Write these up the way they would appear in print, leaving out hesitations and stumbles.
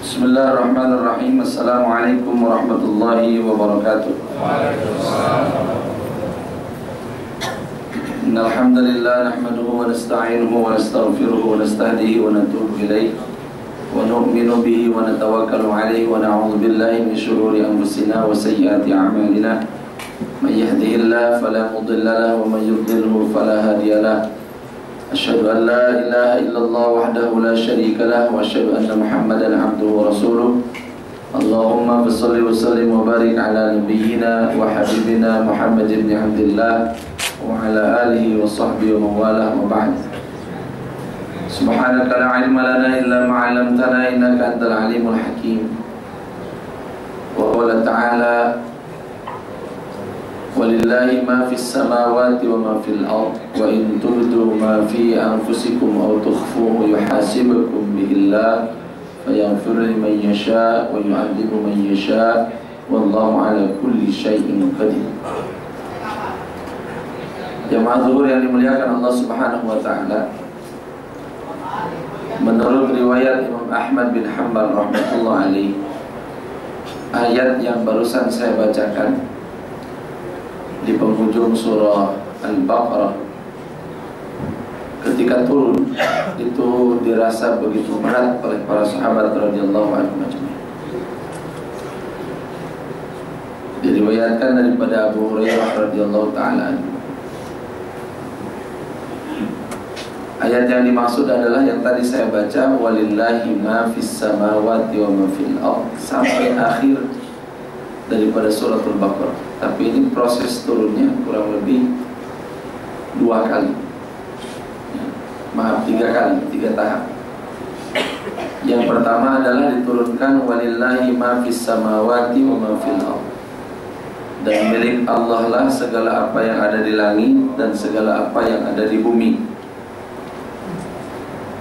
Bismillahirrahmanirrahim. Assalamualaikum warahmatullahi wabarakatuh. Innal hamdalillah nahmaduhu wa nasta'inuhu wa nastaghfiruhu wa nastahdihi wa natubu ilayh wa nu'minu bihi wa natawakkalu alayhi wa na'udzu billahi min shururi anfusina wa sayyiati a'malina. Man yahdihillahu fala mudilla lahu wa man yudlilhu fala hadiya lahu. Asyhadu an la ilaha illallah wahdahu la syarika lah wa asyhadu anna Muhammadan abduhu wa rasuluh. Allahumma shalli wa sallim wa barik ala nabiyyina wa habibina Muhammad ibn Abdullah wa ala alihi wa sahbihi wa mawalah wa ba'd. Subhanaka la ilma lana illa ma 'allamtana innaka antal alimul hakim. Wa qala ta'ala walillahi ma fis samawati wa ma fil ard wa in tubdu ma fi anfusikum aw tukhfuhu yuhasibukum bihillah fayaghfiru liman yasha wa yu'adzibu man yasha wallahu ala kulli syai'in qadir. Jamaah zuhur yang dimuliakan Allah Subhanahu wa taala, menurut riwayat Imam Ahmad bin Hanbal rahmatullah alaihi, ayat yang barusan saya bacakan di penghujung surah Al-Baqarah ketika turun itu dirasa begitu berat oleh para sahabat radhiyallahu anhum ajma'in. Diriwayatkan daripada Abu Hurairah radhiyallahu ta'ala anhu. Ayat yang dimaksud adalah yang tadi saya baca, walillahi ma fis samawati wa ma fil ard, sampai akhir daripada suratul Baqarah. Tapi ini proses turunnya kurang lebih 2 kali, maaf 3 kali, 3 tahap. Yang pertama adalah diturunkan walillahi ma fis samawati wa ma fil ard, dan milik Allah lah segala apa yang ada di langit dan segala apa yang ada di bumi.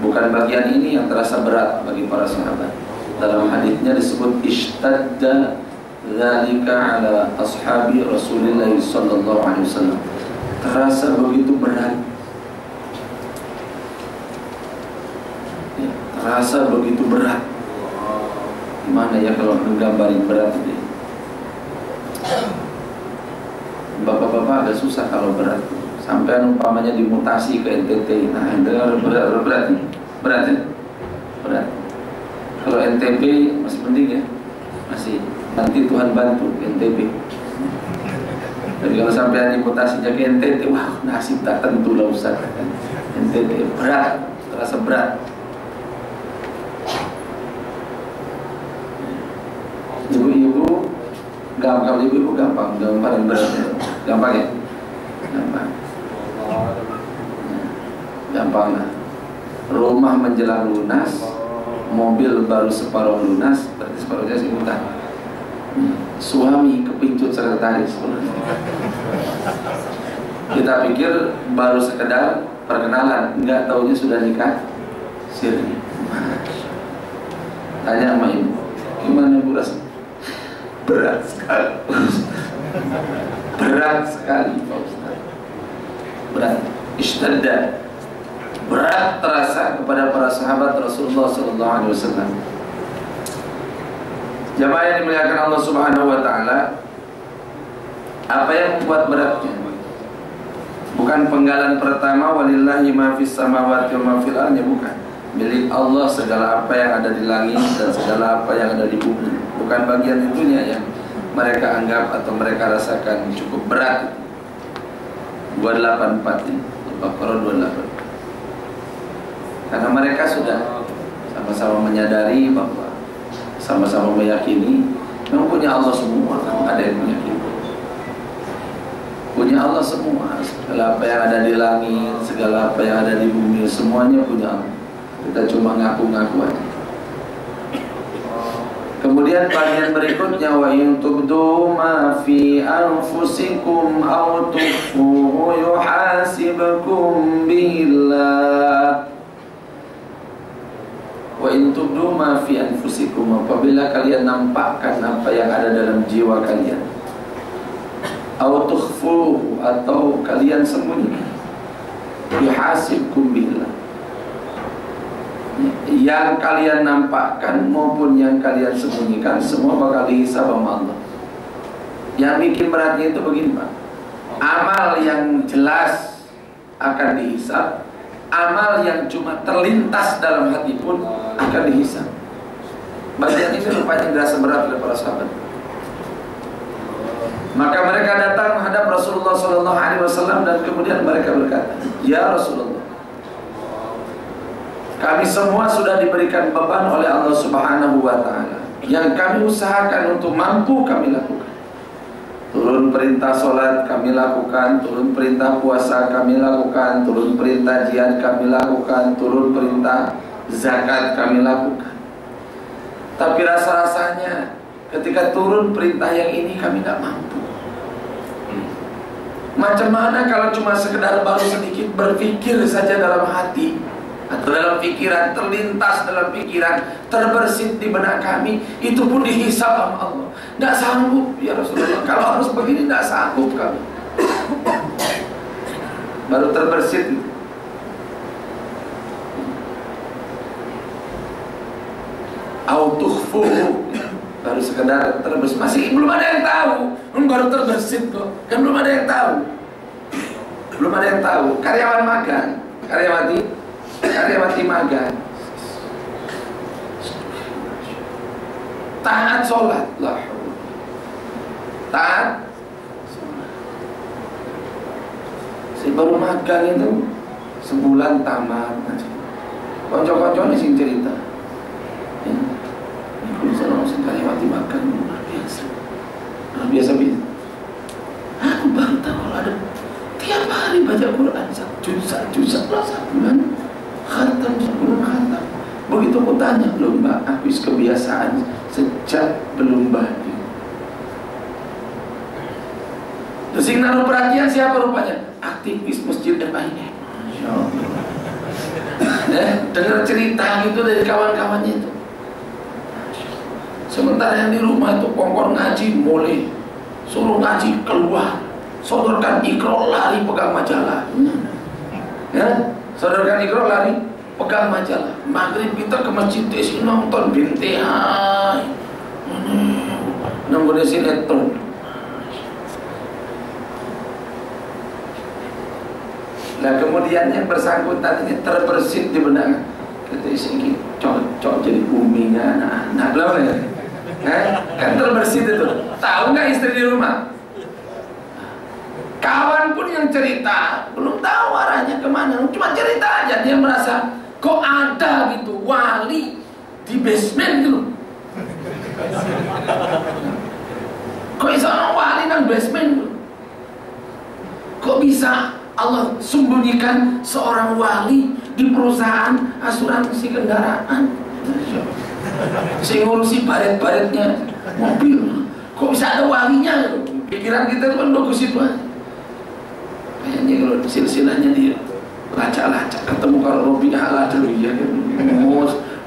Bukan bagian ini yang terasa berat bagi para sahabat. Dalam hadisnya disebut ishtadda dzalika ala ashabi Rasulillah sallallahu alaihi wasallam. Terasa begitu berat. Ya, terasa begitu berat. Gimana ya kalau menggambarin berat ini? Bapak-bapak agak susah kalau berat. Sampai umpamanya dimutasi ke NTT. Nah, itu berat nih. Berat ya? Berat. Kalau NTB masih penting ya? Masih. Nanti Tuhan bantu NTB. Tapi kalau sampai dimutasinya ke NTT, wah nasib tak tentu lah Ustaz. NTT berat, terasa berat. Ibu-ibu gampang, ibu-ibu gampang, paling berat. Gampang ya? Gampang. Gampang lah. Rumah menjelang lunas, mobil baru separuh lunas, berarti separuhnya sih utang. Suami kepincut sekretaris. Kita pikir baru sekedar perkenalan, nggak taunya sudah nikah siri. Tanya sama ibu, gimana ibu rasa? Berat sekali. Berat sekali Pak Ustaz. Berat. Ishtadda. Berat terasa kepada para sahabat Rasulullah sallallahu alaihi wasallam. Jamaah yang dimuliakan Allah Subhanahu wa taala, apa yang membuat beratnya? Bukan penggalan pertama walillahi ma fis samawati wa ma fil ardi, bukan. Milik Allah segala apa yang ada di langit dan segala apa yang ada di bumi. Bukan bagian itunya yang mereka anggap atau mereka rasakan cukup berat. 284 ini, Al-Baqarah 28. Karena mereka sudah sama-sama menyadari bahwa sama-sama meyakini memang punya Allah semua, ada yang meyakini punya Allah semua, segala apa yang ada di langit, segala apa yang ada di bumi, semuanya punya Allah. Kita cuma ngaku-ngaku aja. Kemudian bagian berikutnya, wa in tubdu ma fi anfusikum aw tukhfuhu yuhasibkum billah. Wa in tubdu ma fi anfusikum, apabila kalian nampakkan apa yang ada dalam jiwa kalian, aw tukhfuhu, atau kalian sembunyikan, yuhasibkum billah, yang kalian nampakkan maupun yang kalian sembunyikan, semua bakal dihisab sama Allah. Yang bikin beratnya itu begini Pak, amal yang jelas akan dihisab, amal yang cuma terlintas dalam hati pun akan dihisab. Bagian ini rupanya dirasa berat oleh para sahabat. Maka mereka datang menghadap Rasulullah SAW dan kemudian mereka berkata, "Ya Rasulullah, kami semua sudah diberikan beban oleh Allah Subhanahu wa Ta'ala. Yang kami usahakan untuk mampu kami lakukan. Turun perintah sholat kami lakukan, turun perintah puasa kami lakukan, turun perintah jihad kami lakukan, turun perintah zakat kami lakukan. Tapi rasa-rasanya ketika turun perintah yang ini kami tidak mampu. Macam mana kalau cuma sekedar baru sedikit berpikir saja dalam hati atau dalam pikiran, terlintas dalam pikiran, terbersit di benak kami, itu pun dihisab sama Allah. Tidak sanggup ya Rasulullah, kalau harus begini tidak sanggup kami. Baru terbersit. Autukhfuhu, baru sekedar terbersit, masih belum ada yang tahu, baru terbersit kok, kan belum ada yang tahu, belum ada yang tahu. Karyawan magang, karyawati magang, taat sholat lah, taat. Si baru magang itu sebulan tamat, konco-konconya sing cerita. Ini kalau saya karyawati magang luar biasa, biasa. Aku baru tahu kalau ada tiap hari baca Quran 1 juz lah sebulan. Khatam sebelum khatam. Begitu aku tanya, belum Mbak, aku kebiasaan sejak belum balik. Terus yang naruh perhatian siapa rupanya? Aktivis masjid FIM. Masya Allah. Dengar cerita gitu dari kawan-kawannya itu. Sementara yang di rumah itu kongkong ngaji boleh, suruh ngaji keluar, sodorkan ikro lari pegang majalah. Ya? Sodorkan ikro lari pegang majalah. Maghrib kita ke masjid desi nonton bintihai, nonton sinetron. Nah kemudian yang bersangkutan ini terbersit di benak, kata istri, cocok jadi buminya anak-anak. Belum ya? Kan terbersit itu. Tahu nggak istri di rumah? Kawan pun yang cerita belum tahu arahnya kemana, cuma cerita aja. Dia merasa kok ada gitu wali di basement gitu. Kok bisa orang wali nang basement gitu? Kok bisa Allah sembunyikan seorang wali di perusahaan asuransi kendaraan, si ngurusi baret-baretnya mobil? Kok bisa ada walinya? Pikiran kita kan bagus itu aja. Kayaknya kalau silsilahnya dia lacak-lacak ketemu kalau Robi Allah dulu ya kan,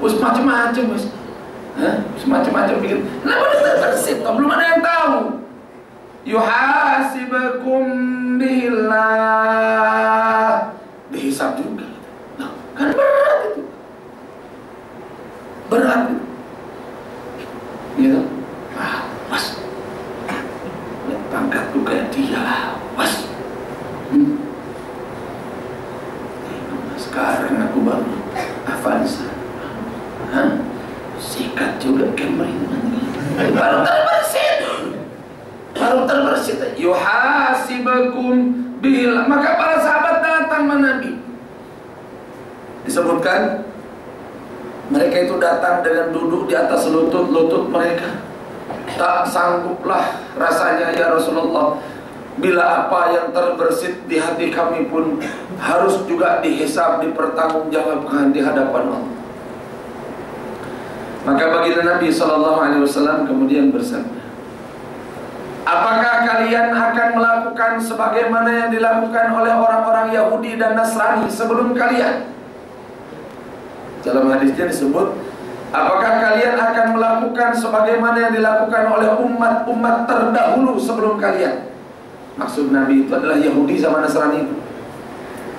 macam-macam mas, semacam-macam pikir. Kenapa dia terbersit? Belum ada yang tahu. Yuhasibakum billah, dihisab juga. Nah, kan berat itu, berat itu. Gitu. Was, pangkat juga dia, was. Sekarang aku baru Avanza, sikat juga Camry, baru terbersit, yuhasibakum billah. Maka para sahabat datang Nabi. Disebutkan mereka itu datang dengan duduk di atas lutut mereka. Tak sangguplah rasanya ya Rasulullah, bila apa yang terbersit di hati kami pun harus juga dihisab, dipertanggungjawabkan di hadapan Allah. Maka baginda Nabi SAW kemudian bersabda, apakah kalian akan melakukan sebagaimana yang dilakukan oleh orang-orang Yahudi dan Nasrani sebelum kalian? Dalam hadisnya disebut, apakah kalian akan melakukan sebagaimana yang dilakukan oleh umat-umat terdahulu sebelum kalian? Maksud Nabi itu adalah Yahudi sama Nasrani itu.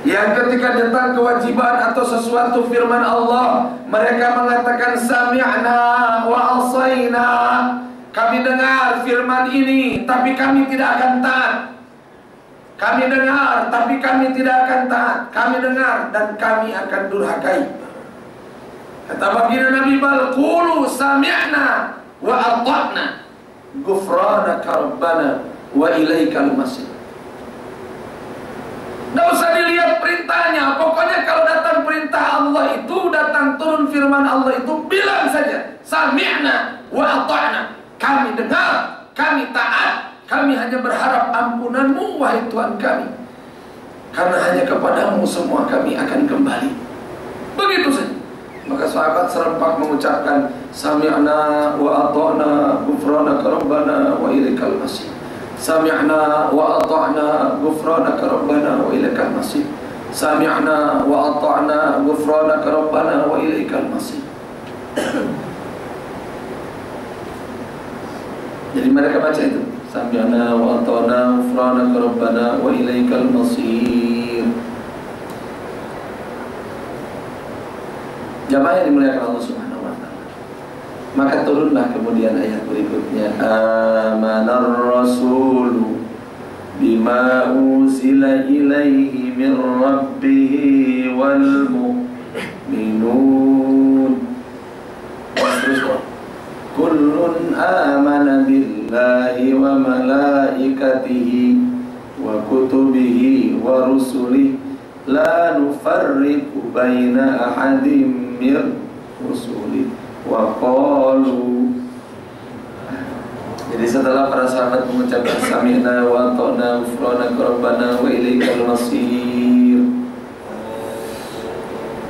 Yang ketika tentang kewajiban atau sesuatu firman Allah, mereka mengatakan sami'na wa asaina. Kami dengar firman ini, tapi kami tidak akan taat. Kami dengar, tapi kami tidak akan taat. Kami dengar dan kami akan durhakai. Kata baginda Nabi, bal qulu sami'na wa ata'na ghufranaka rabbana wa ilaikal masir. Tidak usah dilihat perintahnya. Pokoknya kalau datang perintah Allah itu, datang turun firman Allah itu, bilang saja sami'na wa ata'na. Kami dengar, kami taat, kami hanya berharap ampunanmu wahai Tuhan kami, karena hanya kepadamu semua kami akan kembali. Begitu saja. Maka sahabat serempak mengucapkan sami'na wa ata'na ghufranaka rabbana wa ilaikal masir. Sami'na wa ata'na ghufranaka rabbana wa ilaikal masir. Sami'na wa ata'na ghufranaka rabbana wa ilaikal masir. Jadi mereka baca itu, sami'na wa ata'na ghufranaka rabbana wa ilaikal masir. Jamaah yang dimuliakan Allah Subhanahu wa ta'ala. Maka turunlah kemudian ayat berikutnya, amanar rasulu bima unzila ilaihi min rabbih wal mu'minun. Terus kullun amana billahi wa malaikatihi wa kutubihi wa rusulihi la nufarriqu baina ahadim min rusuli wa qalu. Jadi setelah para sahabat mengucapkan sami'na wa ata'na ghufranaka rabbana wa ilaikal masir,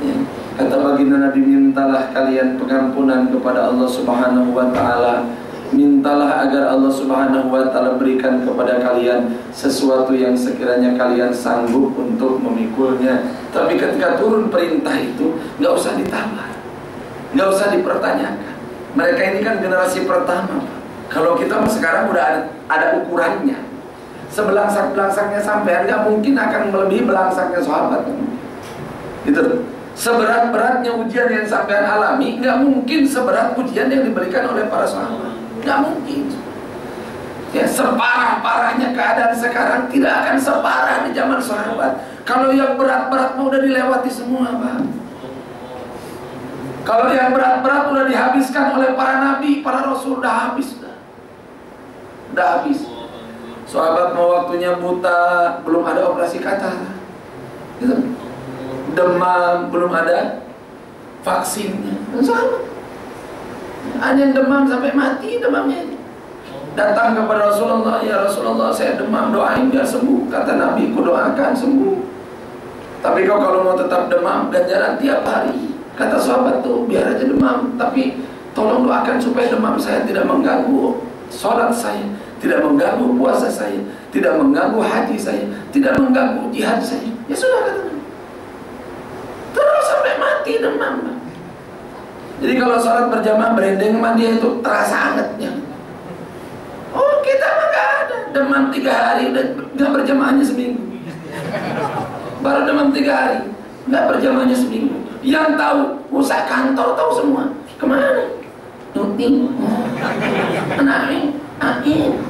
ya, kata baginda Nabi, mintalah kalian pengampunan kepada Allah Subhanahu wa ta'ala. Mintalah agar Allah Subhanahu wa ta'ala berikan kepada kalian sesuatu yang sekiranya kalian sanggup untuk memikulnya. Tapi ketika turun perintah itu, nggak usah ditambah, nggak usah dipertanyakan. Mereka ini kan generasi pertama, Pak. Kalau kita sekarang udah ada ukurannya. Sebelangsak-belangsaknya sampean nggak mungkin akan melebihi belangsaknya sahabat. Gitu. Seberat-beratnya ujian yang sampean alami nggak mungkin seberat ujian yang diberikan oleh para sahabat. Nggak mungkin. Ya, separah-parahnya keadaan sekarang tidak akan separah di zaman sahabat. Kalau yang berat-berat mau udah dilewati semua, Pak. Kalau yang berat-berat udah dihabiskan oleh para nabi, para rasul, udah habis, udah habis. Sahabat mau waktunya buta, belum ada operasi katar, gitu. Demam, belum ada vaksinnya. Sahabat ada yang demam sampai mati demamnya. Datang kepada Rasulullah, ya Rasulullah saya demam, doain biar sembuh. Kata Nabi, ku doakan sembuh. Tapi kau kalau mau tetap demam, ganjaran tiap hari. Kata sahabat tuh, biar aja demam, tapi tolong doakan supaya demam saya tidak mengganggu sholat saya, tidak mengganggu puasa saya, tidak mengganggu haji saya, tidak mengganggu jihad saya. Ya sudah, kata Nabi. Terus sampai mati demam. Jadi kalau sholat berjamaah berendeng sama dia itu terasa hangatnya. Oh, kita mah gak ada demam 3 hari dan gak berjamaahnya seminggu. Baru demam 3 hari, gak berjamaahnya seminggu. Yang tahu usaha kantor tahu semua. Kemana? Nuting, Naim, Ain.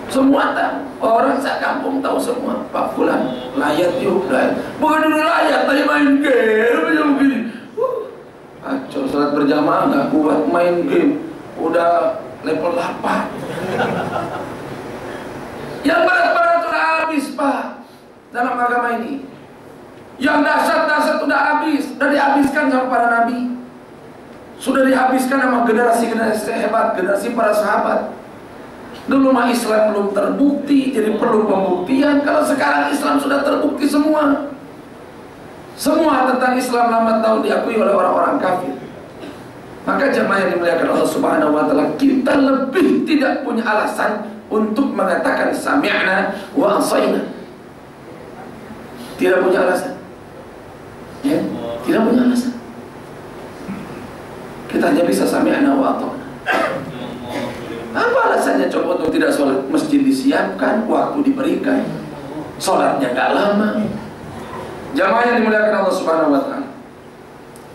Semua tahu. Orang sekampung tahu semua. Pak Fulan layat yuk, layat. Bukan dulu layat, tadi main game aja begini. Acau salat berjamaah nggak kuat, main game udah level 8. Yang berat-berat udah habis, Pak, dalam agama ini. Yang dahsyat-dahsyat udah habis, udah dihabiskan sama para nabi, sudah dihabiskan sama generasi-generasi hebat, generasi para sahabat. Dulu mah Islam belum terbukti, jadi perlu pembuktian. Kalau sekarang Islam sudah terbukti semua. Semua tentang Islam lambat tahun diakui oleh orang-orang kafir. Maka jemaah yang dimuliakan Allah Subhanahu wa ta'ala, kita lebih tidak punya alasan untuk mengatakan sami'na wa asaina. Tidak punya alasan. Ya, tidak punya alasan. Kita hanya bisa sami'na wa ata'na. Apa alasannya coba untuk tidak sholat? Masjid disiapkan, waktu diberikan, sholatnya gak lama, Jamaah yang dimuliakan Allah Subhanahu wa taala.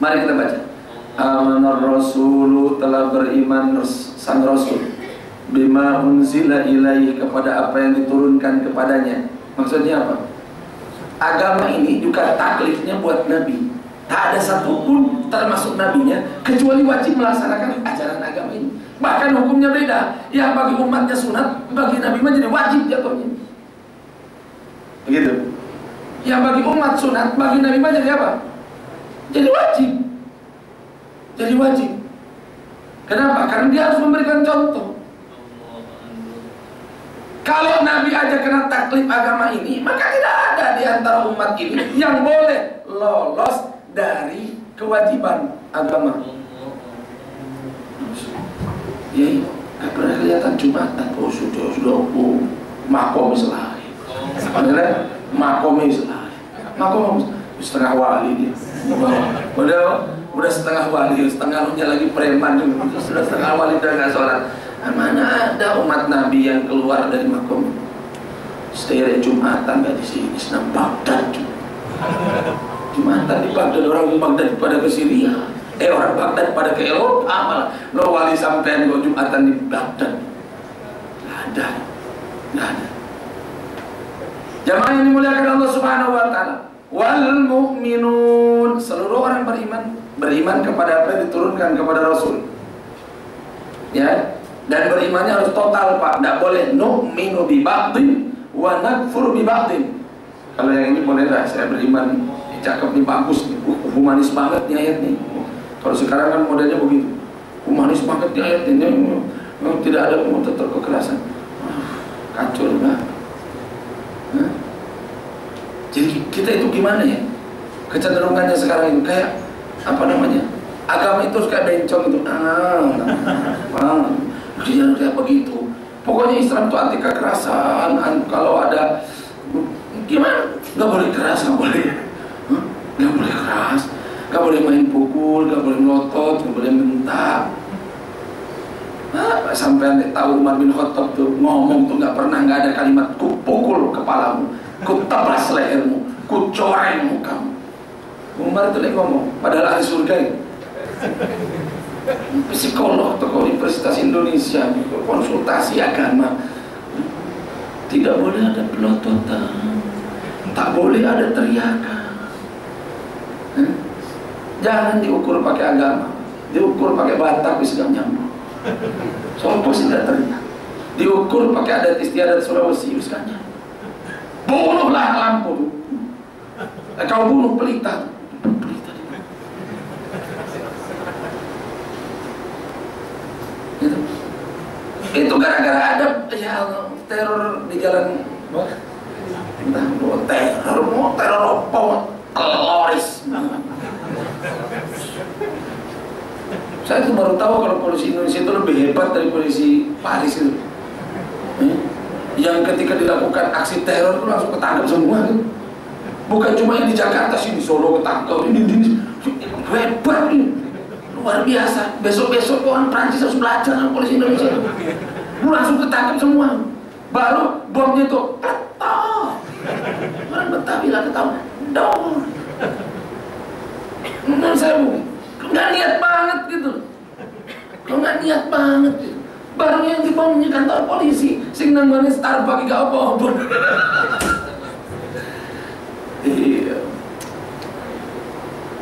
Mari kita baca. Amanar Rasulu, telah beriman sang Rasul, bima unzila ilaihi, kepada apa yang diturunkan kepadanya. Maksudnya apa? Agama ini juga taklifnya buat Nabi. Tak ada satupun termasuk nabinya kecuali wajib melaksanakan ajaran agama ini. Bahkan hukumnya beda. Yang bagi umatnya sunat, bagi Nabi menjadi wajib jatuhnya. Begitu. Yang bagi umat sunat, bagi Nabi menjadi apa? Jadi wajib. Jadi wajib. Kenapa? Karena dia harus memberikan contoh. Kalau Nabi aja kena taklif agama ini, maka tidak ada di antara umat ini yang boleh lolos dari kewajiban agama. Ya, nggak pernah kelihatan Jumatan. Oh sudah, makom selain. Padahal makom selain. Makom setengah wali dia. Udah setengah wali, setengahnya lagi preman. Sudah setengah wali udah nggak sholat. Mana ada umat Nabi yang keluar dari makom? Setiap Jumatan nggak di sini, senang Baghdad. Jumatan di Baghdad, orang Baghdad pada ke Syria, orang Baghdad pada ke Eropa, malah lo wali sampean kok Jumatan di Baghdad. Nggak ada. Jamaah yang dimuliakan Allah Subhanahu wa taala. Wal mu'minun, seluruh orang beriman kepada apa yang diturunkan kepada Rasul. Ya. Dan berimannya harus total, Pak. Tidak boleh nu'minu bi ba'din wa nakfuru bi ba'din. Kalau yang ini boleh lah, saya beriman, cakep nih, bagus nih, humanis banget nih ayat nih. Kalau sekarang kan modelnya begitu, humanis banget nih ayat ini, tidak ada tetap kekerasan. Kacau lah. Jadi kita itu gimana ya? Kecenderungannya sekarang itu kayak apa namanya? Agama itu kayak bencong itu. Dia kayak begitu. Pokoknya Islam itu anti kekerasan. Kalau ada gimana? Gak boleh keras, gak boleh. Gak boleh keras, gak boleh main pukul, gak boleh melotot, gak boleh bentak. Sampai tahu Umar bin Khattab tuh ngomong tuh gak pernah, gak ada kalimat ku pukul kepalamu, ku tabras lehermu, ku coreng mukamu. Umar itu lagi ngomong, padahal ahli surga itu. Psikolog tokoh Universitas Indonesia, konsultasi agama. Tidak boleh ada pelototan, tak boleh ada teriakan. Jangan diukur pakai agama, diukur pakai Batak bisa gak nyambung. Sopo tidak teriak. Diukur pakai adat istiadat Sulawesi bisa gak nyambung. Bunuhlah lampu. Kau bunuh pelita. Itu gara-gara ada ya Allah, teror di jalan, entah teror apa, teroris. Saya itu baru tahu kalau polisi Indonesia itu lebih hebat dari polisi Paris itu. Yang ketika dilakukan aksi teror itu langsung ketangkap semua kan? Bukan cuma yang di Jakarta sih, di Solo ketangkap, ini hebat nih. Luar biasa. Besok-besok orang Prancis harus belajar sama polisi Indonesia. Lu langsung ketangkap semua. Baru bomnya itu ketok. Orang Betawi lah ketawa. Dong. Menurut saya nggak niat banget gitu. Kalau nggak niat banget gitu. Baru yang dibomnya kantor polisi. Sing nang Starbucks gak apa-apa. Iya.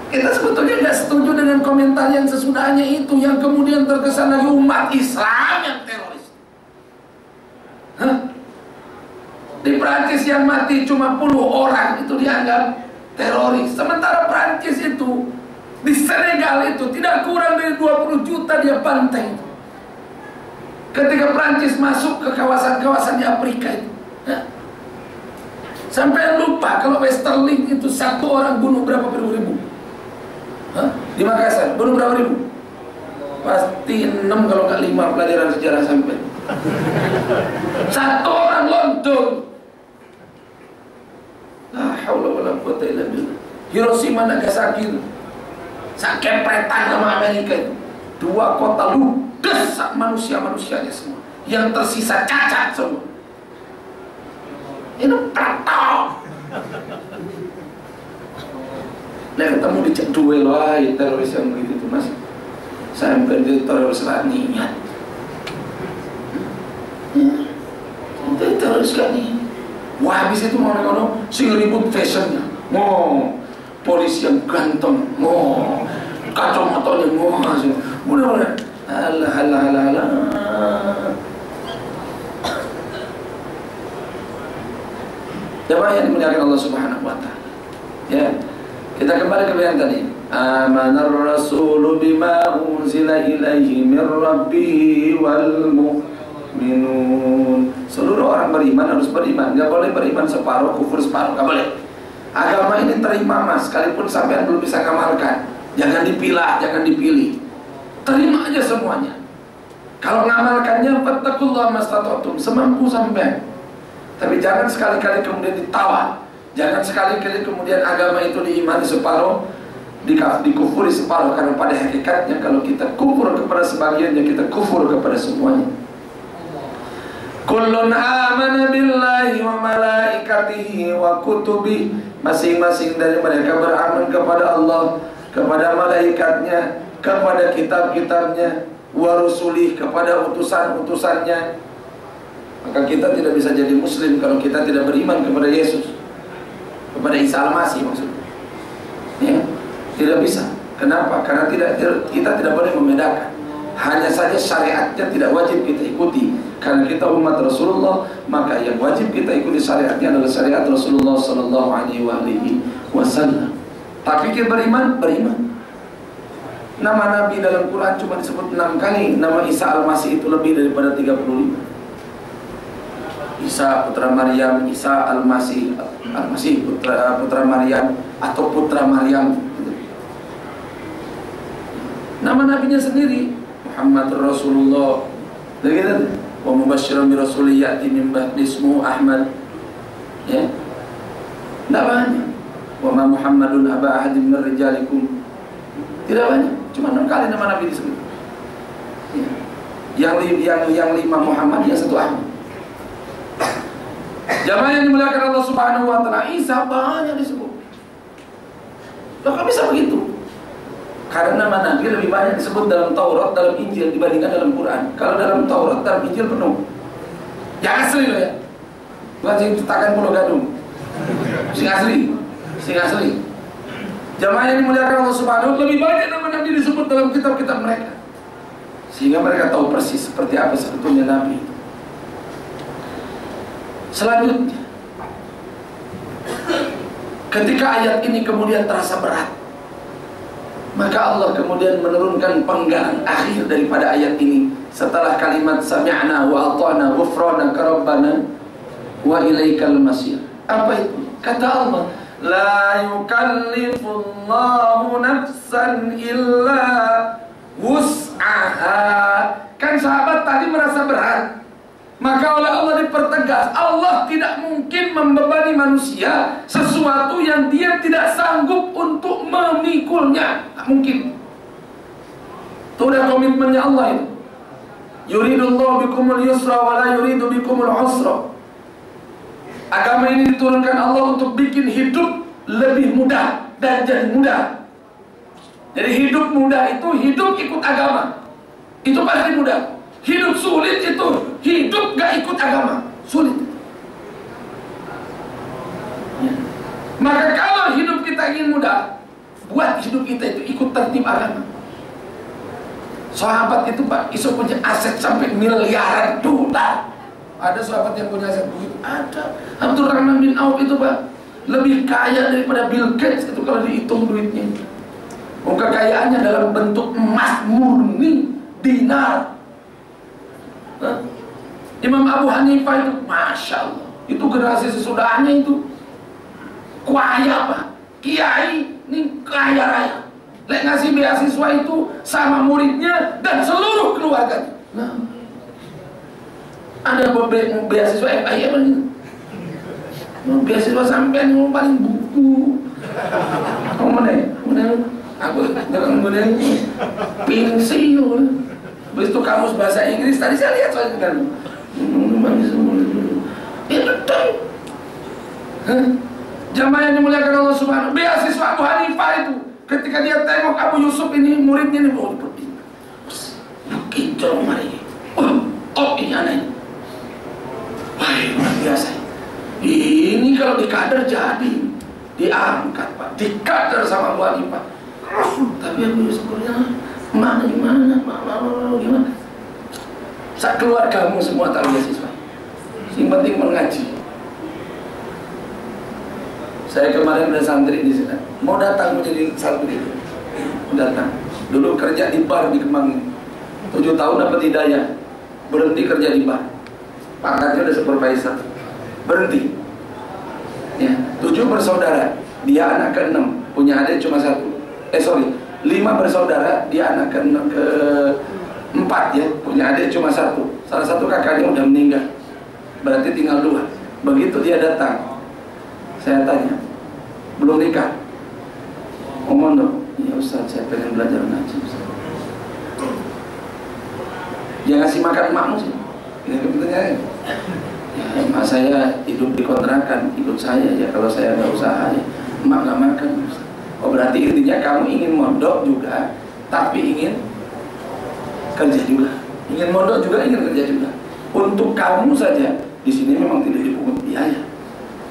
Kita sebetulnya nggak setuju dengan komentar yang sesudahnya itu, yang kemudian terkesan lagi umat Islam yang teroris. Di Prancis yang mati cuma 10 orang itu dianggap teroris. Sementara Prancis itu di Senegal itu tidak kurang dari 20 juta dia bantai. Ketika Prancis masuk ke kawasan-kawasan di Afrika itu, sampai lupa kalau Westerling itu satu orang bunuh berapa ribu. Di Makassar, bunuh berapa ribu? Pasti 6 kalau nggak 5 pelajaran sejarah sampai. Satu orang lontong. La haula wala quwwata illa billah. Hiroshima Nagasaki. Sakepretan sama Amerika itu. 2 kota ludes manusia-manusianya semua. Yang tersisa cacat semua. Ini petok. ketemu di cek duel, wah teroris yang begitu mas. Saya bukan teroris niat. Itu teroris kan nih. Wah habis itu mau ngono, sing ribut fashionnya, polisi yang ganteng, kacamatanya mudah-mudahan, alah. Jemaah yang dimuliakan Allah Subhanahu wa taala. Ya. Kita kembali ke yang tadi. Amanar rasulu bima unzila ilaihi mir rabbih wal mu'minun. Seluruh orang beriman harus beriman. Gak boleh beriman separuh, kufur separuh. Gak boleh. Agama ini terima mas, sekalipun sampean belum bisa ngamalkan. Jangan dipilah, jangan dipilih. Terima aja semuanya. Kalau ngamalkannya, fattaqullaha mastata'tum, semampu sampean. Tapi jangan sekali-kali kemudian ditawar. Jangan sekali-kali kemudian agama itu diimani separuh, dikufuri separuh. Karena pada hakikatnya kalau kita kufur kepada sebagiannya, kita kufur kepada semuanya. Kullun amana billahi wa malaikatihi wa kutubi. Masing-masing dari mereka beraman kepada Allah, kepada malaikatnya, kepada kitab-kitabnya, wa rusulih, kepada utusan-utusannya. Maka kita tidak bisa jadi muslim kalau kita tidak beriman kepada Yesus, kepada Isa Al-Masih maksudnya. Ya, tidak bisa. Kenapa? Karena kita tidak boleh membedakan. Hanya saja syariatnya tidak wajib kita ikuti. Karena kita umat Rasulullah, maka yang wajib kita ikuti syariatnya adalah syariat Rasulullah sallallahu alaihi wasallam. Tapi kita beriman. Nama Nabi dalam Quran cuma disebut 6 kali. Nama Isa Al-Masih itu lebih daripada 35. Isa putra Maryam, Isa Al-Masih putra Maryam atau putra Maryam. Nama nabinya sendiri Muhammad Rasulullah. Begitu. Wa mubasysyiran bi rasulin ya'ti min ba'di ismuhu Ahmad. Ya. Tidak banyak. Wa ma Muhammadun aba ahadin min rijalikum. Tidak banyak. Cuma 6 kali nama nabi disebut. Ya. Yang 5 Muhammad, yang 1 Ahmad. Jamaah yang dimuliakan Allah Subhanahu wa taala, Isa banyak disebut. Loh kok bisa begitu? Karena nama Nabi lebih banyak disebut dalam Taurat, dalam Injil dibandingkan dalam Quran. Kalau dalam Taurat, dalam Injil penuh. Yang asli loh ya. Bukan yang cetakan Pulau Gadung. Sing asli. Jamaah yang dimuliakan Allah Subhanahu wa taala, lebih banyak nama Nabi disebut dalam kitab-kitab mereka. Sehingga mereka tahu persis seperti apa sebetulnya Nabi. Selanjutnya, ketika ayat ini kemudian terasa berat, maka Allah kemudian menurunkan penggalan akhir daripada ayat ini. Setelah kalimat sami'na wa ata'na ghufranaka rabbana wa ilaikal masir. Apa itu? Kata Allah, la yukallifullahu nafsan illa wus'aha. Kan sahabat tadi merasa berat. Maka oleh Allah dipertegas, Allah tidak mungkin membebani manusia sesuatu yang dia tidak sanggup untuk memikulnya. Tak mungkin. Itu udah komitmennya Allah itu. Yuridullahu bikumul yusra wa la yuridu bikumul usra. Agama ini diturunkan Allah untuk bikin hidup lebih mudah dan jadi mudah. Jadi hidup mudah itu hidup ikut agama. Itu pasti mudah. Hidup sulit itu hidup gak ikut agama, sulit. Ya. Maka kalau hidup kita ingin mudah, buat hidup kita itu ikut tertib agama. Sahabat itu Pak, iso punya aset sampai miliaran dolar. Ada sahabat yang punya aset begitu? Ada. Abdurrahman bin Auf itu Pak, lebih kaya daripada Bill Gates itu kalau dihitung duitnya. Kekayaannya dalam bentuk emas murni, dinar. Imam Abu Hanifah itu, Masya Allah, itu generasi sesudahnya itu kaya Pak, kiai ini kaya raya. Lek ngasih beasiswa itu sama muridnya dan seluruh keluarganya. Nah, ada beasiswa FIM ini, beasiswa sampean yang paling buku. Kamu mana? Aku jangan mana pensiun. Habis itu kamus bahasa Inggris tadi saya lihat soalnya kan. Ya betul. Jamaah yang dimuliakan Allah Subhanahu. Beasiswa Abu Hanifah itu, ketika dia tengok Abu Yusuf ini muridnya ini, oh begitu mari. Oh ini aneh. Wah luar biasa. Ini kalau dikader jadi diangkat Pak, dikader sama Abu Hanifah. Tapi Abu Yusuf mana gimana, gimana? Saat keluargamu semua tak beasiswa. Yang penting mengaji. Saya kemarin ada santri di sini, mau datang menjadi santri, datang. Dulu kerja di bar di Kemang, 7 tahun dapat hidayah, berhenti kerja di bar. Pangkatnya udah supervisor, berhenti. Ya, 7 bersaudara, dia anak ke-6, punya adik cuma 1. 5 bersaudara, dia anak ke-4 ya, punya adik cuma 1. Salah satu kakaknya udah meninggal, berarti tinggal 2. Begitu dia datang, saya tanya, belum nikah? Ngomong dong, ya Ustaz saya pengen belajar ngaji Ustaz. Dia ngasih makan emakmu sih. Ini pertanyaannya. Ya emak saya hidup di kontrakan, ikut saya ya, kalau saya nggak usaha ya emak nggak makan Ustaz. Oh berarti intinya kamu ingin mondok juga, tapi ingin kerja juga. Ingin mondok juga, ingin kerja juga. Untuk kamu saja, di sini memang tidak dipungut biaya.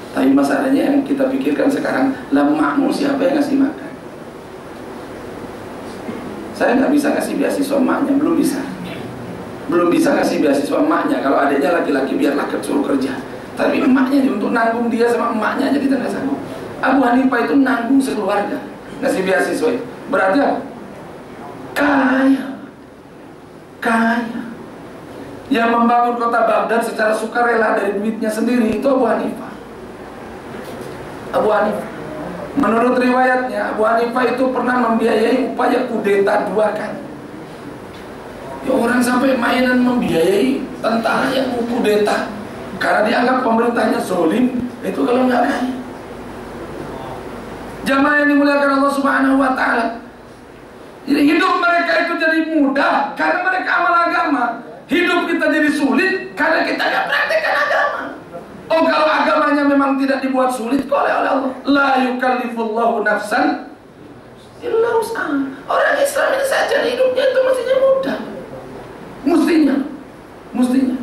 Tapi masalahnya yang kita pikirkan sekarang, lah makmu siapa yang ngasih makan? Saya nggak bisa ngasih beasiswa emaknya, belum bisa. Belum bisa ngasih beasiswa emaknya. Kalau adiknya laki-laki biarlah suruh kerja. Tapi emaknya untuk nanggung dia sama emaknya aja kita nggak sanggup. Abu Hanifah itu nanggung sekeluarga ngasih beasiswa itu. Berarti apa? Kaya. Yang membangun kota Baghdad secara sukarela dari duitnya sendiri itu Abu Hanifah. Menurut riwayatnya Abu Hanifah itu pernah membiayai upaya kudeta 2 kali. Ya orang sampai mainan membiayai tentara yang mau kudeta karena dianggap pemerintahnya zolim, itu kalau nggak kaya. Jamaah yang dimuliakan Allah Subhanahu wa Ta'ala, jadi hidup mereka itu jadi mudah karena mereka amal agama. Hidup kita jadi sulit karena kita nggak praktekkan agama. Oh kalau agamanya memang tidak dibuat sulit oleh Allah, la yukallifullahu nafsan illa wus'aha. Orang Islam ini saja hidupnya itu mestinya mudah. Mestinya.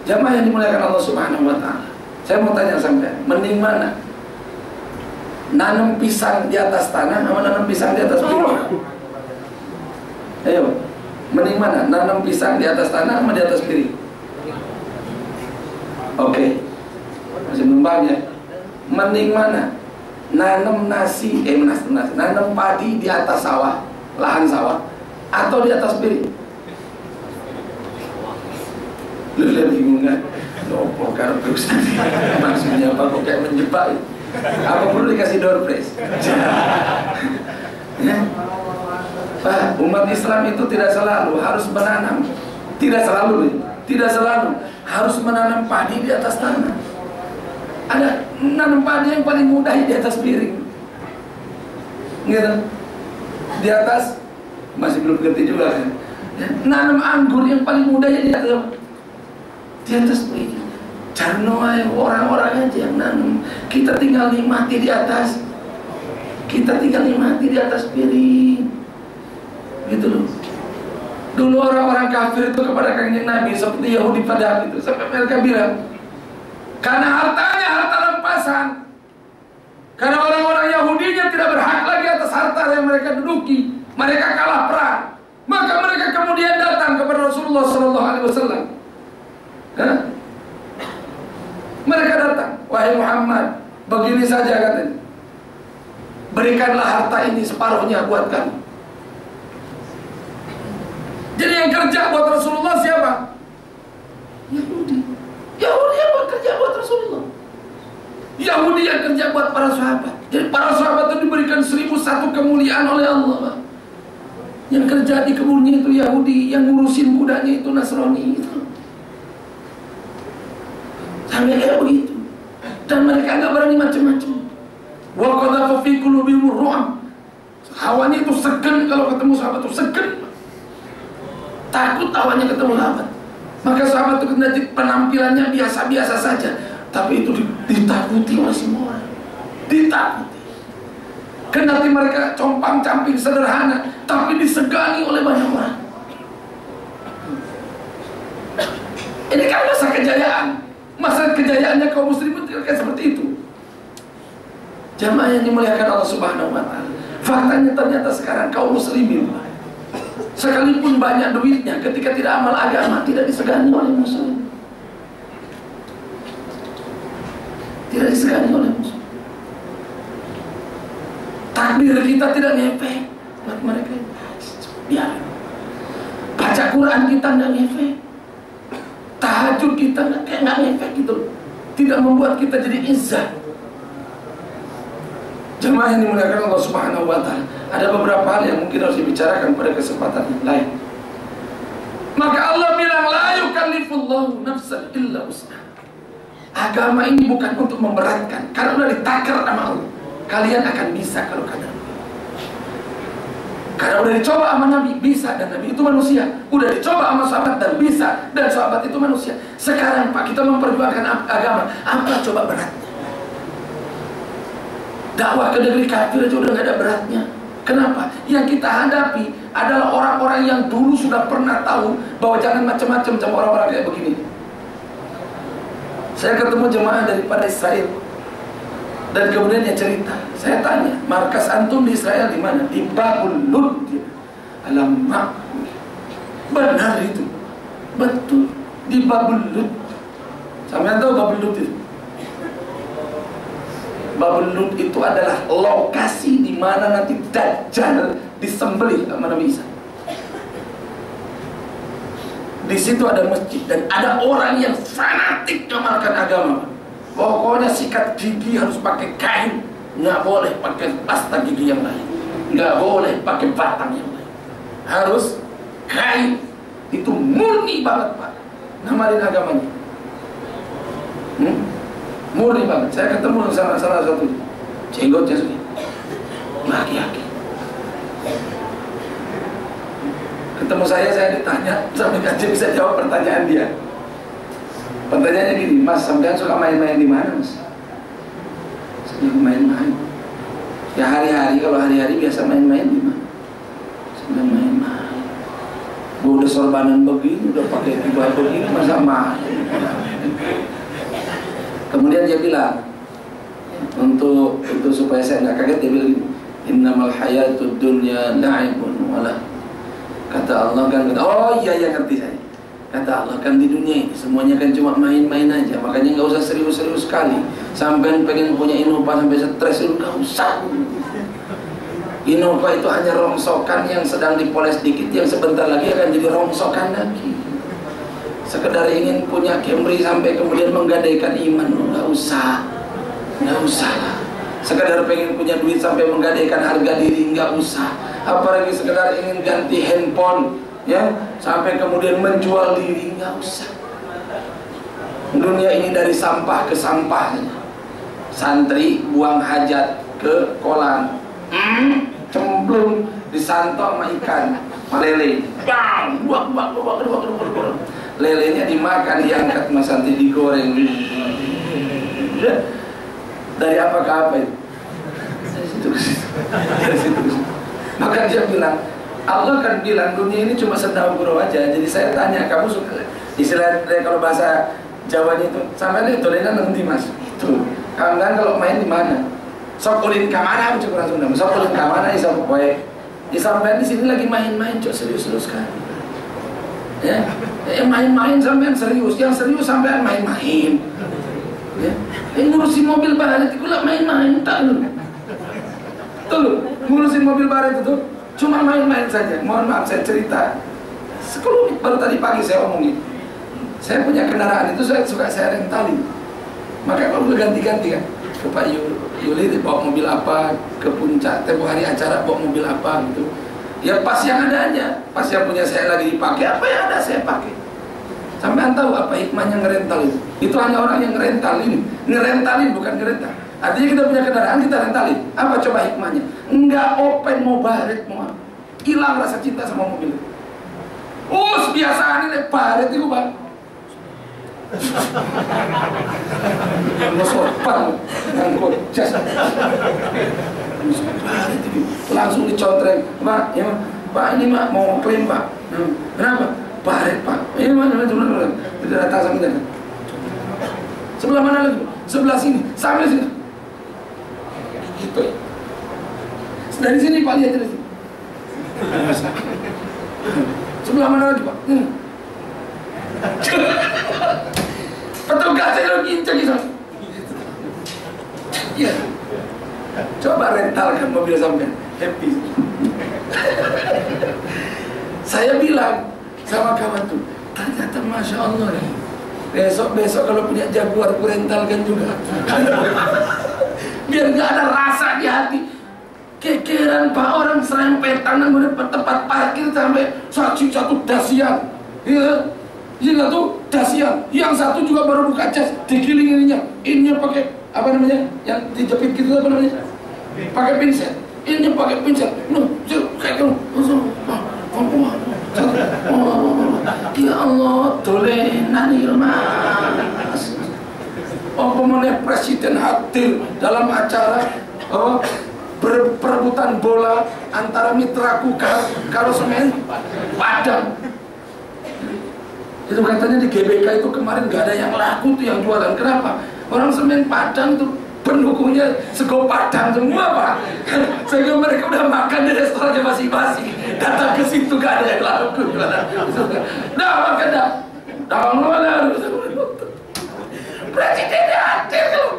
Jamaah yang dimuliakan Allah Subhanahu wa Ta'ala, saya mau tanya sampai, mending mana? Nanam pisang di atas tanah sama nanam pisang di atas piring? Ayo, mending mana? Nanam pisang di atas tanah sama di atas piring? Oke, masih belum banyak. Mending mana? Nanam nasi, nanam padi di atas sawah, lahan sawah, atau di atas piring? Lu lihat bingung kan? Nopo karena Ustaz, maksudnya apa? Kok kayak menjebak? Apa perlu dikasih door prize? Ya? Umat Islam itu tidak selalu harus menanam, tidak selalu harus menanam padi di atas tanah. Ada menanam padi yang paling mudah di atas piring, gitu. Di atas masih belum ngerti juga kan? Nanam anggur yang paling mudah di atas piring. Jarno orang-orang aja yang nanam. Kita tinggal nikmati di atas. Piring. Gitu loh. Dulu orang-orang kafir itu kepada Kanjeng Nabi seperti Yahudi pada itu, sampai mereka bilang, karena hartanya harta rampasan, karena orang-orang Yahudinya tidak berhak lagi atas harta yang mereka duduki, mereka kalah perang, maka mereka kemudian datang kepada Rasulullah SAW. Mereka datang, wahai Muhammad, begini saja katanya, berikanlah harta ini separuhnya buat kami. Jadi yang kerja buat Rasulullah siapa? Yahudi yang bekerja buat Rasulullah. Yahudi yang kerja buat para sahabat. Jadi para sahabat itu diberikan 1001 kemuliaan oleh Allah, Pak. Yang kerja di kebunnya itu Yahudi, yang ngurusin budaknya itu Nasrani itu. Sampai kayak begitu. Dan mereka nggak berani macam-macam. Wa qadhafa fi qulubihim ru'am. Hawanya itu segen, kalau ketemu sahabat itu segen. Takut awalnya ketemu sahabat. Maka sahabat itu penampilannya biasa-biasa saja, tapi itu ditakuti oleh semua orang. ditakuti. Kendati mereka compang-camping sederhana, tapi disegani oleh banyak orang. Ini kan masa kejayaan. Masa kejayaannya kaum muslimin kayak seperti itu. Jamaah yang dimuliakan Allah Subhanahu wa Ta'ala, faktanya ternyata sekarang kaum muslimin, sekalipun banyak duitnya, ketika tidak amal agama, tidak disegani oleh muslim. Tidak disegani oleh muslim. Takbir kita tidak ngefek buat mereka. Biar. Baca Quran kita nggak ngefek. Tahajud kita nggak ngefek gitu. Tidak membuat kita jadi izzah. Jemaah yang dimuliakan Allah Subhanahu wa Ta'ala, ada beberapa hal yang mungkin harus dibicarakan pada kesempatan yang lain. Maka Allah bilang, la yukallifullahu nafsan illa wus'aha. Agama ini bukan untuk memberatkan. Karena udah ditakar sama Allah, kalian akan bisa kalau kalian. Karena udah dicoba sama Nabi, bisa, dan Nabi itu manusia. Udah dicoba sama sahabat dan bisa, dan sahabat itu manusia. Sekarang Pak, kita memperjuangkan agama, apa coba beratnya? Dakwah ke negeri kafir aja udah gak ada beratnya. Kenapa? Yang kita hadapi adalah orang-orang yang dulu sudah pernah tahu bahwa jangan macam-macam sama orang-orang kayak begini. Saya ketemu jemaah daripada Israel, dan kemudian dia cerita. Saya tanya, markas antum di Israel di mana? Di Babul Lud. Alamak, benar itu, betul, di Babul Lud. Sampai tahu Babul Lud itu? Babul Lud itu adalah lokasi di mana nanti Dajjal disembelih sama Nabi Isa. Di situ ada masjid dan ada orang yang fanatik mengamalkan agama. Pokoknya sikat gigi harus pakai kain, nggak boleh pakai pasta gigi yang lain, nggak boleh pakai batang yang lain, harus kain. Itu murni banget Pak, ngamalin agamanya. Murni banget. Saya ketemu sama salah satu jenggotnya segini, laki-laki. Ketemu saya ditanya, sampai aja bisa jawab pertanyaan dia. Pertanyaannya gini, Mas, sampean suka main-main di mana, Mas? Saya main-main. Ya hari-hari, kalau hari-hari biasa main-main di mana? Saya main-main. Gua udah sorbanan begini, udah pakai tiba begini, masa main? Kemudian dia bilang, untuk itu supaya saya nggak kaget, dia bilang, innamal hayatud dunya la'ibun wala. Kata Allah kan, oh iya ngerti saya. Kata Allah kan di dunia ini semuanya kan cuma main-main aja, makanya nggak usah serius-serius sekali. Sampai pengen punya Innova sampai stres itu nggak usah. Innova itu hanya rongsokan yang sedang dipoles dikit, yang sebentar lagi akan jadi rongsokan lagi. Sekedar ingin punya Camry sampai kemudian menggadaikan iman, nggak usah lah. Sekedar pengen punya duit sampai menggadaikan harga diri, nggak usah. Apalagi sekedar ingin ganti handphone, ya, sampai kemudian menjual diri, nggak usah. Dunia ini dari sampah ke sampah. Santri buang hajat ke kolam, cemplung disantok sama ikan, lele, buang. Lelenya dimakan, diangkat mas santri, digoreng. Dari apa ke apa itu? Dari situ ke situ. Maka dia bilang, Allah kan bilang dunia ini cuma sendau gurau aja. Jadi saya tanya, kamu suka istilah kalau bahasa Jawanya itu sampai itu dolenan nanti Mas. Itu. Kamu kan kalau main di mana? Sok ulin ka mana aku cukup langsung. Sok ulin ka mana isa poe. Di sampai di sini lagi main-main, cok serius-serius kan. Ya, main-main sampean serius, yang serius sampean main-main. Ya, ngurusin mobil baret itu lah main-main tak lu. Tuh, ngurusin mobil baret itu cuma main-main saja. Mohon maaf saya cerita. Sekelumit baru tadi pagi saya omongin. Saya punya kendaraan itu saya rentalin. Maka kalau ganti-ganti kan, ke Pak Yuli bawa mobil apa, ke puncak tempoh hari acara bawa mobil apa gitu. Ya pas yang ada aja, pas yang punya saya lagi dipakai, apa yang ada saya pakai. Sampai tahu apa hikmahnya ngerental itu? Itu hanya orang yang ngerentalin bukan ngerental. Artinya kita punya kendaraan kita rentalin. Apa coba hikmahnya? Enggak open mau baret mau hilang rasa cinta sama mobil. Biasaan ini baret itu bang. Sopan, ngangkut jas. Langsung dicontreng, Pak, ya Pak, ini Pak mau klaim Pak. Kenapa? Baret Pak. Ini mana? Tidak datang sama kita. Sebelah mana lagi? Sebelah sini, sampai sini. Gitu. Dari sini Pak, lihat dari sini. Sebelah mana lagi Pak? Petugasnya lo kincang gitu. Iya. Coba rentalkan mobil sampean, happy. Saya bilang sama kawan tuh, ternyata Masya Allah nih. Besok kalau punya Jaguar ku rentalkan juga. Biar gak ada rasa di hati. Kekeran Pak, orang serempetan nang tempat parkir sampai satu dasian. Iya. Iya tuh dasian. Yang satu juga baru buka jas, digiling ininya. Ininya pakai apa namanya? Yang dijepit gitu apa namanya? Pakai pinset. Ininya pakai pinset. Kayak gitu. Ya Allah, dolenan Mas. Apa mana presiden hadir dalam acara perebutan bola antara mitraku kalau semen Padang. Itu katanya di GBK itu kemarin gak ada yang laku tuh yang jualan. Kenapa? Orang semen Padang tuh pendukungnya sego Padang semua Pak. Sehingga mereka udah makan di restorannya masing-masing. Datang ke situ gak ada yang laku. Nah makan dah. Presidennya hadir tuh.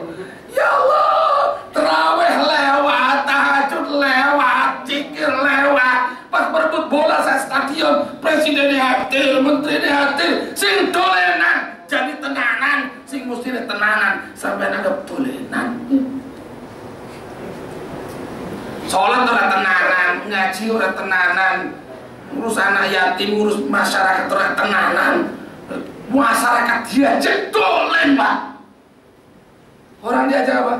Ya Allah, terawih lewat, tahajud lewat, zikir lewat. Pas berebut bola saya stadion, presidennya hadir, menterinya hadir, sing dolenan jadi tenanan, sing mestinya tenanan sampai anggap dolenan. Sholat ora tenanan, ngaji ora tenanan, ngurus anak yatim, ngurus masyarakat ora tenanan. Masyarakat diajak dolen Pak. Orang diajak apa?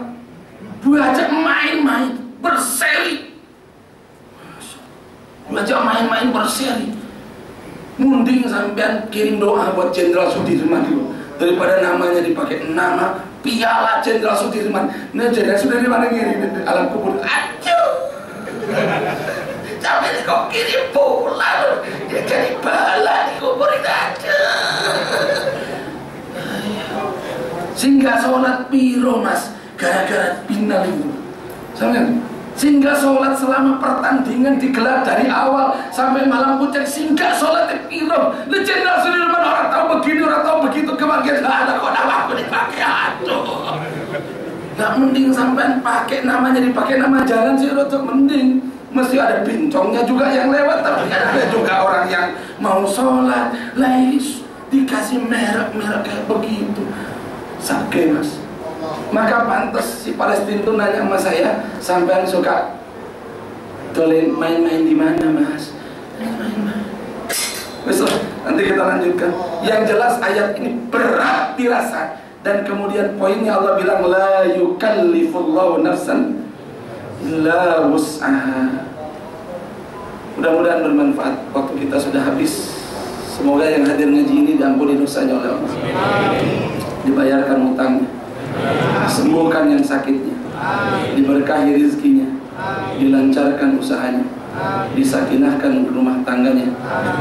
Diajak main-main, berseri. Diajak main-main berseri. Munding sampean kirim doa buat Jenderal Sudirman dulu. Daripada namanya dipakai nama Piala Jenderal Sudirman. Nah Jenderal Sudirman ngirim di alam kubur. Aduh. Sampai kok kirim pulang. Dia jadi bala di kubur itu aja. Sehingga sholat piro Mas gara-gara final itu. Sampai sehingga sholat selama pertandingan digelar dari awal sampai malam puncak, sehingga sholat piro. Lu Jenderal Sudirman orang tahu begini, orang tahu begitu, kebagian ada kok nama aku dipakai. Aduh. Nggak mending sampai pakai namanya dipakai nama jalan sih untuk mending. Mesti ada bincongnya juga yang lewat, tapi kan ada juga orang yang mau sholat lais dikasih merek-merek kayak begitu. Sakit Mas. Maka pantas si Palestina itu nanya sama saya, sampean suka dolen main-main di mana Mas? Main-main. Besok nanti kita lanjutkan. Yang jelas ayat ini berat dirasa, dan kemudian poinnya Allah bilang la yukallifullahu nafsan illa wus'aha. Mudah-mudahan bermanfaat. Waktu kita sudah habis. Semoga yang hadir ngaji ini diampuni dosanya oleh Allah. Dibayarkan hutangnya, sembuhkan yang sakitnya, diberkahi rezekinya, dilancarkan usahanya, disakinahkan rumah tangganya,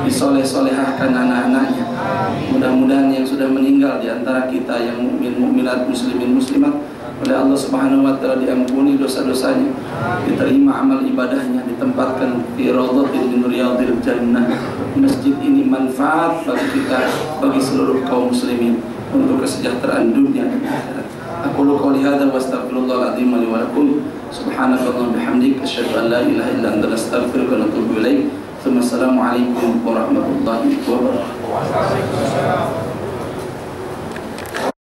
disoleh-solehahkan anak-anaknya. Mudah-mudahan yang sudah meninggal di antara kita yang mukmin mukminat muslimin muslimat oleh Allah Subhanahu wa taala diampuni dosa-dosanya, diterima amal ibadahnya, ditempatkan di raudhatin min riyadil jannah. Masjid ini manfaat bagi kita, bagi seluruh kaum muslimin, untuk kesejahteraan dunia dan akhirat. Aku qouli hadza wa astaghfirullahal azim li wa lakum. Subhanakallahumma bihamdika asyhadu an la ilaha illa anta astaghfiruka wa atubu ilaik. Assalamualaikum warahmatullahi wabarakatuh.